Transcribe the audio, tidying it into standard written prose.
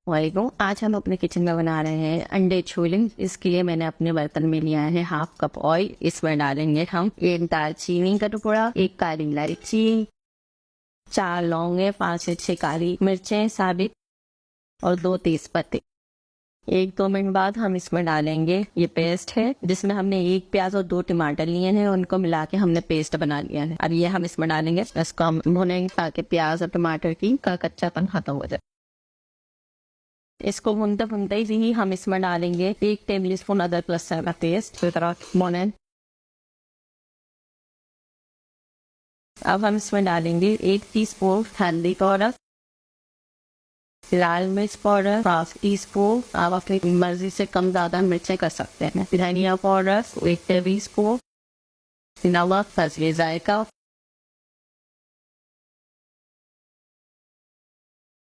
वालेकुम। आज हम अपने किचन में बना रहे हैं अंडे छोले। इसके लिए मैंने अपने बर्तन में लिया है 1/2 कप ऑयल। इसमें डालेंगे हम 1 दालचीनी का टुकड़ा, 1 काली इलायची, 4 लौंगे, 5 से 6 काली मिर्चें साबित और 2 तेज पत्ते। 1-2 मिनट बाद हम इसमें डालेंगे ये पेस्ट है, जिसमें हमने 1 प्याज और 2 टमाटर लिए हैं। उनको मिला के हमने पेस्ट बना लिया है। अब ये हम इसमें डालेंगे, इसको हम भुनेंगे ताकि प्याज और टमाटर की का कच्चापन खत्म हो जाए। इसको भूनते भूनते ही हम इसमें डालेंगे 1 टेबल स्पून अदरक लहसुन का पेस्ट। फिर अब हम इसमें डालेंगे 1 टीस्पून हल्दी पाउडर, लाल मिर्च पाउडर 1/2 टीस्पून। आप अपनी मर्जी से कम ज्यादा मिर्चें कर सकते हैं। धनिया पाउडर 1 टेबल स्पून, नमक, हल्दी जायका